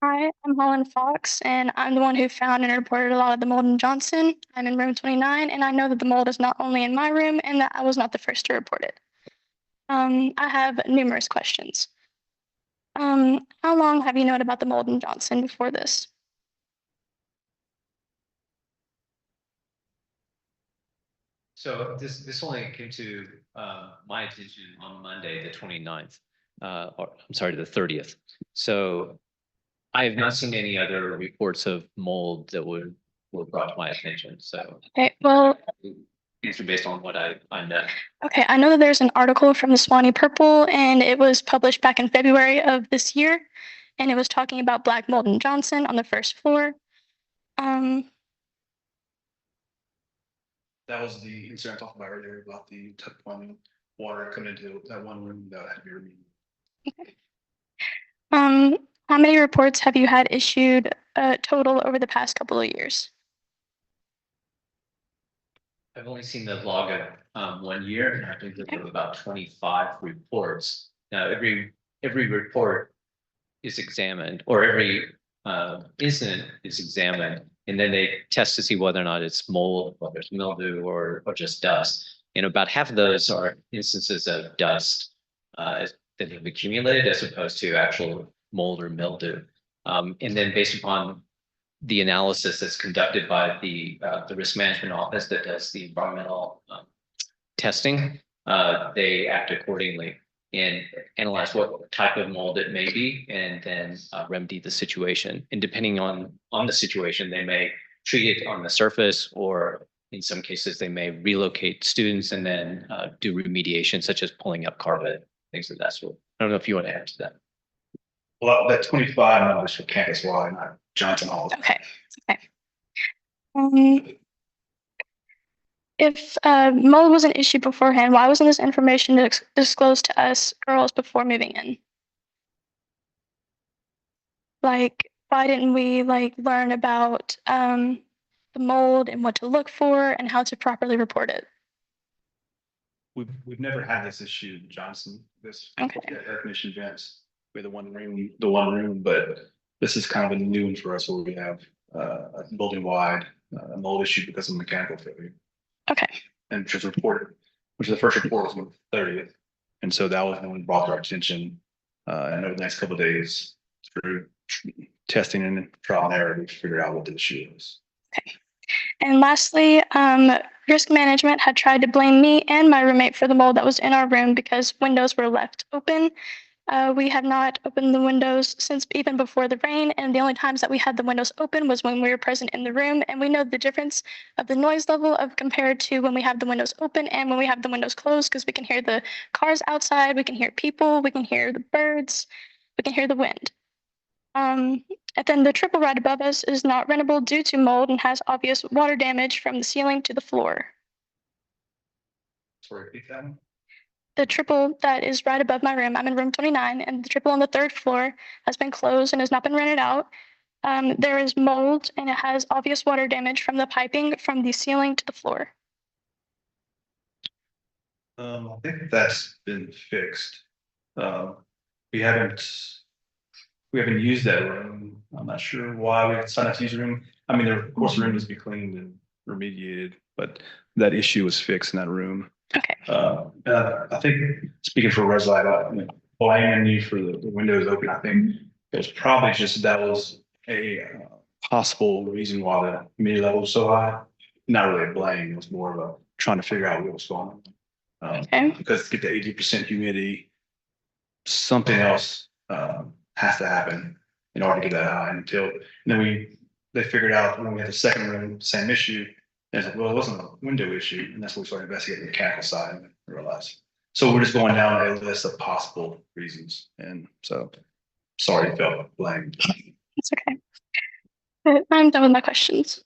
Hi, I'm Holland Fox, and I'm the one who found and reported a lot of the mold in Johnson. I'm in room 29, and I know that the mold is not only in my room and that I was not the first to report it. I have numerous questions. How long have you known about the mold in Johnson before this? So this only came to my attention on Monday, the 29th, or I'm sorry, the 30th. So I have not seen any other reports of mold that were brought to my attention. So Okay, well, these are based on what I know. okay, I know that there's an article from the Swanee Purple, and it was published back in February of this year, and it was talking about black mold in Johnson on the first floor. Um, That was the incident I talked about earlier about the tub plumbing water coming into that one room that had to be removed. Um, how many reports have you had issued total over the past couple of years? I've only seen the log of 1 year, and I think there were about 25 reports. Now, every report is examined, or every incident is examined, and then they test to see whether or not it's mold, whether it's mildew, or just dust. And about half of those are instances of dust that have accumulated, as opposed to actual mold or mildew. And then based upon the analysis that's conducted by the risk management office that does the environmental testing, they act accordingly and analyze what type of mold it may be, and then remedy the situation. And depending on the situation, they may treat it on the surface, or in some cases, they may relocate students and then do remediation, such as pulling up carpet, things of that sort. I don't know if you want to add to that. Well, that 25 numbers for campus wide, not Johnson Hall. Okay. Okay. Um, if mold was an issue beforehand, why wasn't this information disclosed to us girls before moving in? Like, why didn't we learn about the mold and what to look for and how to properly report it? We've never had this issue in Johnson, this Okay. air conditioned vents. We're the one room, but this is kind of a new one for us where we have a building wide mold issue because of mechanical failure. Okay. And which was reported, which the first report was on the 30th. And so that was when brought to our attention. And over the next couple of days, through testing and trial and error, we figured out what the issue is. Okay. And lastly, risk management had tried to blame me and my roommate for the mold that was in our room because windows were left open. We have not opened the windows since even before the rain, and the only times that we had the windows open was when we were present in the room, and we know the difference of the noise level of compared to when we have the windows open and when we have the windows closed, because we can hear the cars outside, we can hear people, we can hear the birds, we can hear the wind. And then the triple right above us is not rentable due to mold and has obvious water damage from the ceiling to the floor. Sorry, repeat that one. The triple that is right above my room, I'm in room 29, and the triple on the third floor has been closed and has not been rented out. There is mold and it has obvious water damage from the piping from the ceiling to the floor. I think that's been fixed. We haven't used that room. I'm not sure why we decided to use the room. I mean, of course, the room needs to be cleaned and remediated, but that issue was fixed in that room. Okay. I think speaking for Res Light, I mean, blaming you for the windows open, I think it was probably just that was a possible reason why the humidity level was so high. Not really a blame, it was more of a trying to figure out what was going on. Okay. Because to get to 80% humidity, something else has to happen in order to get that high. And then they figured out when we had the second room, same issue. And it's like, well, it wasn't a window issue, and that's when we started investigating the mechanical side and realized. So we're just going down a list of possible reasons, and so sorry, felt blamed. It's okay. I'm done with my questions.